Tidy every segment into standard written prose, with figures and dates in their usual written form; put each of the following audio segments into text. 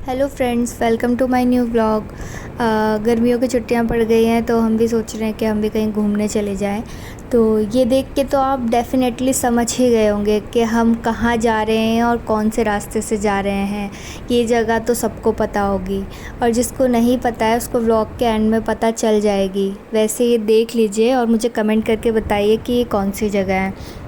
Hello friends, welcome to my new vlog. गर्मियों की छुट्टियां पड़ गई हैं तो हम भी सोच रहे हैं कि हम भी कहीं घूमने चले जाएं। तो ये देख के तो आप डेफ़िनेटली समझ ही गए होंगे कि हम कहाँ जा रहे हैं और कौन से रास्ते से जा रहे हैं। ये जगह तो सबको पता होगी और जिसको नहीं पता है उसको व्लॉग के एंड में पता चल जाएगी। वैसे ये देख लीजिए और मुझे कमेंट करके बताइए कि ये कौन सी जगह है।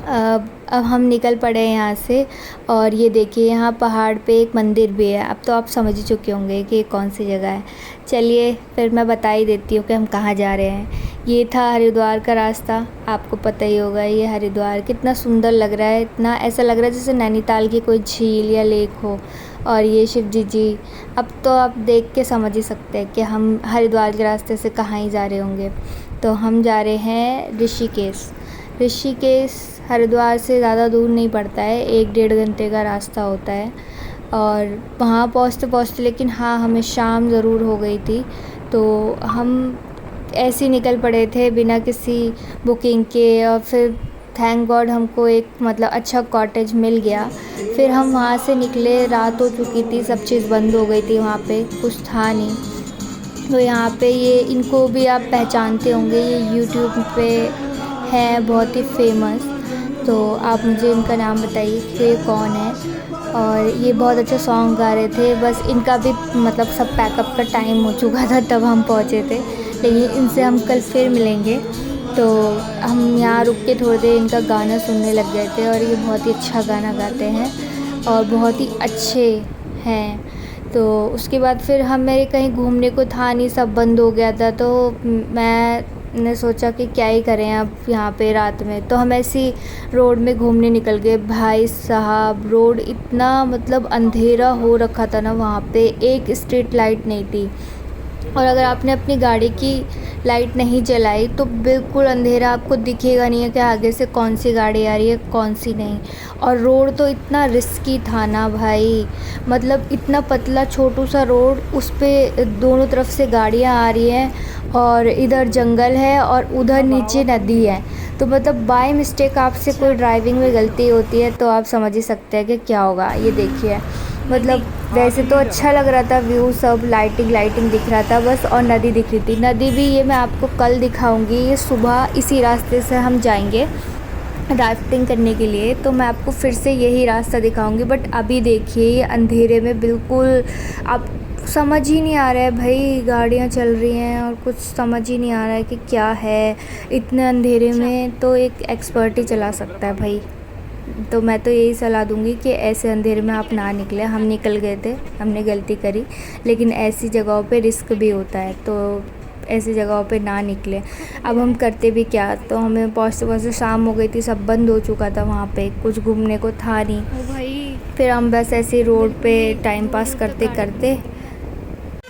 अब हम निकल पड़े हैं यहाँ से और ये देखिए यहाँ पहाड़ पे एक मंदिर भी है। अब तो आप समझ ही चुके होंगे कि ये कौन सी जगह है। चलिए फिर मैं बता ही देती हूँ कि हम कहाँ जा रहे हैं। ये था हरिद्वार का रास्ता, आपको पता ही होगा। ये हरिद्वार कितना सुंदर लग रहा है, इतना ऐसा लग रहा है जैसे नैनीताल की कोई झील या लेक हो। और ये शिव जी अब तो आप देख के समझ ही सकते हैं कि हम हरिद्वार के रास्ते से कहाँ ही जा रहे होंगे। तो हम जा रहे हैं ऋषिकेश। ऋषिकेश हरिद्वार से ज़्यादा दूर नहीं पड़ता है, 1-1.5 घंटे का रास्ता होता है। और वहाँ पहुँचते पहुँचते लेकिन हाँ, हमें शाम ज़रूर हो गई थी। तो हम ऐसे ही निकल पड़े थे बिना किसी बुकिंग के। और फिर थैंक गॉड हमको एक अच्छा कॉटेज मिल गया। फिर हम वहाँ से निकले, रात हो चुकी थी, सब चीज़ बंद हो गई थी, वहाँ पे कुछ था नहीं। तो यहाँ पे ये इनको भी आप पहचानते होंगे, ये यूट्यूब पे है बहुत ही फेमस। तो आप मुझे इनका नाम बताइए कि ये कौन है। और ये बहुत अच्छा सॉन्ग गा रहे थे। बस इनका भी सब पैकअप का टाइम हो चुका था तब हम पहुँचे थे, लेकिन इनसे हम कल फिर मिलेंगे। तो हम यहाँ रुक के थोड़ी देर इनका गाना सुनने लग गए थे और ये बहुत ही अच्छा गाना गाते हैं और बहुत ही अच्छे हैं। तो उसके बाद फिर हमें कहीं घूमने को था नहीं, सब बंद हो गया था। तो मैंने सोचा कि क्या ही करें अब यहाँ पे रात में। तो हम ऐसी रोड में घूमने निकल गए। भाई साहब, रोड इतना अंधेरा हो रखा था ना, वहाँ पे एक स्ट्रीट लाइट नहीं थी। और अगर आपने अपनी गाड़ी की लाइट नहीं जलाई तो बिल्कुल अंधेरा, आपको दिखेगा नहीं है कि आगे से कौन सी गाड़ी आ रही है कौन सी नहीं। और रोड तो इतना रिस्की था ना भाई, इतना पतला छोटू सा रोड, उस पे दोनों तरफ से गाड़ियाँ आ रही हैं और इधर जंगल है और उधर नीचे नदी है। तो बाय मिस्टेक आपसे कोई ड्राइविंग में गलती होती है तो आप समझ ही सकते हैं कि क्या होगा। ये देखिए वैसे तो अच्छा लग रहा था व्यू, सब लाइटिंग दिख रहा था बस, और नदी दिख रही थी। नदी भी ये मैं आपको कल दिखाऊंगी। ये सुबह इसी रास्ते से हम जाएंगे राफ्टिंग करने के लिए, तो मैं आपको फिर से यही रास्ता दिखाऊंगी। बट अभी देखिए ये अंधेरे में बिल्कुल आप समझ ही नहीं आ रहा है भाई, गाड़ियाँ चल रही हैं और कुछ समझ ही नहीं आ रहा है कि क्या है। इतने अंधेरे में तो एक एक्सपर्ट ही चला सकता है भाई। तो मैं तो यही सलाह दूंगी कि ऐसे अंधेरे में आप ना निकलें। हम निकल गए थे, हमने गलती करी, लेकिन ऐसी जगहों पे रिस्क भी होता है, तो ऐसी जगहों पे ना निकलें। अब हम करते भी क्या, तो हमें पहुँचते पहुँचते शाम हो गई थी, सब बंद हो चुका था, वहाँ पे कुछ घूमने को था नहीं। भाई फिर हम बस ऐसे रोड पे टाइम पास करते करते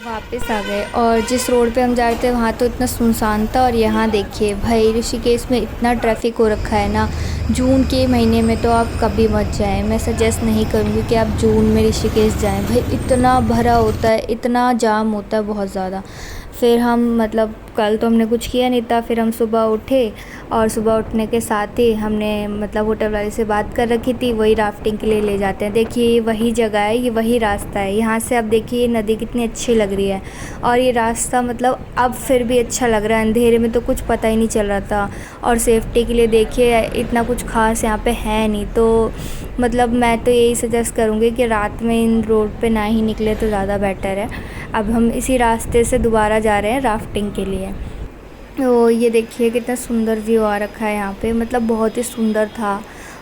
वापस आ गए। और जिस रोड पे हम जा रहे थे वहाँ तो इतना सुनसान था। और यहाँ देखिए भाई, ऋषिकेश में इतना ट्रैफिक हो रखा है ना। जून के महीने में तो आप कभी मत जाएं, मैं सजेस्ट नहीं करूँगी कि आप जून में ऋषिकेश जाएं। भाई इतना भरा होता है, इतना जाम होता है बहुत ज़्यादा। फिर हम कल तो हमने कुछ किया नहीं था। फिर हम सुबह उठे और सुबह उठने के साथ ही हमने होटल वाले से बात कर रखी थी, वही राफ्टिंग के लिए ले जाते हैं। देखिए ये वही जगह है, ये वही रास्ता है। यहाँ से आप देखिए ये नदी कितनी अच्छी लग रही है और ये रास्ता अब फिर भी अच्छा लग रहा है। अंधेरे में तो कुछ पता ही नहीं चल रहा था। और सेफ्टी के लिए देखिए इतना कुछ खास यहाँ पे है नहीं। तो मैं तो यही सजेस्ट करूँगी कि रात में इन रोड पे ना ही निकले तो ज़्यादा बेटर है। अब हम इसी रास्ते से दोबारा जा रहे हैं राफ्टिंग के लिए। तो ये देखिए कितना सुंदर व्यू आ रखा है यहाँ पे, बहुत ही सुंदर था।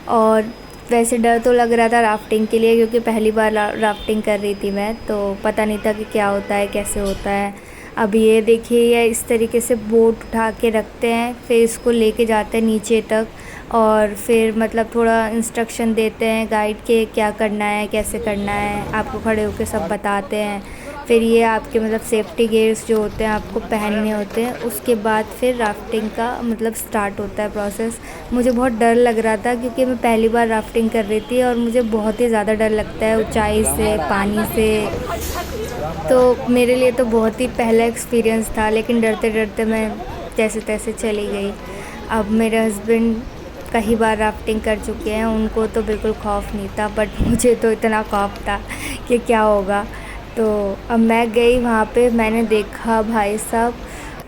और वैसे डर तो लग रहा था राफ्टिंग के लिए, क्योंकि पहली बार राफ्टिंग कर रही थी मैं, तो पता नहीं था कि क्या होता है कैसे होता है। अब ये देखिए ये इस तरीके से बोट उठा के रखते हैं, फिर इसको लेके जाते हैं नीचे तक और फिर थोड़ा इंस्ट्रक्शन देते हैं गाइड के, क्या करना है कैसे करना है, आपको खड़े होकर सब बताते हैं। फिर ये आपके सेफ्टी गियर्स जो होते हैं आपको पहनने होते हैं। उसके बाद फिर राफ्टिंग का स्टार्ट होता है प्रोसेस। मुझे बहुत डर लग रहा था क्योंकि मैं पहली बार राफ्टिंग कर रही थी और मुझे बहुत ही ज़्यादा डर लगता है ऊंचाई से, पानी से। तो मेरे लिए तो बहुत ही पहला एक्सपीरियंस था, लेकिन डरते डरते मैं जैसे तैसे चली गई। अब मेरे हस्बैंड कई बार राफ्टिंग कर चुके हैं, उनको तो बिल्कुल खौफ नहीं था, बट मुझे तो इतना खौफ था कि क्या होगा। तो अब मैं गई वहाँ पे, मैंने देखा भाई साहब,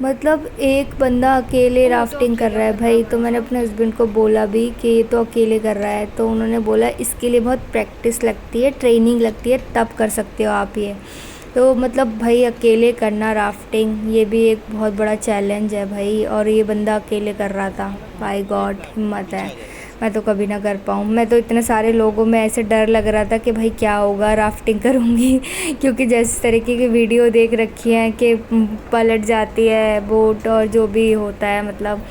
मतलब एक बंदा अकेले राफ्टिंग कर रहा है भाई। तो मैंने अपने हस्बैंड को बोला भी कि ये तो अकेले कर रहा है, तो उन्होंने बोला इसके लिए बहुत प्रैक्टिस लगती है, ट्रेनिंग लगती है, तब कर सकते हो आप ये। तो मतलब भाई अकेले करना राफ्टिंग, ये भी एक बहुत बड़ा चैलेंज है भाई। और ये बंदा अकेले कर रहा था, बाय गॉड हिम्मत है। मैं तो कभी ना कर पाऊँ। मैं तो इतने सारे लोगों में ऐसे डर लग रहा था कि भाई क्या होगा राफ्टिंग करूँगी क्योंकि जिस तरीके की वीडियो देख रखी है कि पलट जाती है बोट और जो भी होता है मतलब।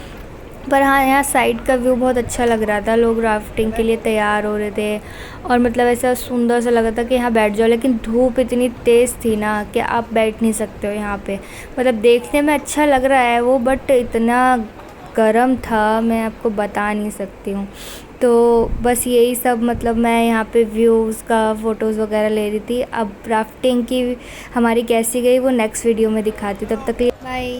पर हाँ, यहाँ साइड का व्यू बहुत अच्छा लग रहा था, लोग राफ्टिंग के लिए तैयार हो रहे थे और मतलब ऐसा सुंदर सा लग रहा था कि यहाँ बैठ जाओ। लेकिन धूप इतनी तेज़ थी ना कि आप बैठ नहीं सकते हो यहाँ पे। मतलब देखने में अच्छा लग रहा है वो, बट इतना गर्म था मैं आपको बता नहीं सकती हूँ। तो बस यही सब, मतलब मैं यहाँ पे व्यूज़ का फ़ोटोज़ वगैरह ले रही थी। अब राफ्टिंग की हमारी कैसी गई वो नेक्स्ट वीडियो में दिखाती हूँ। तब तक के लिए बाय।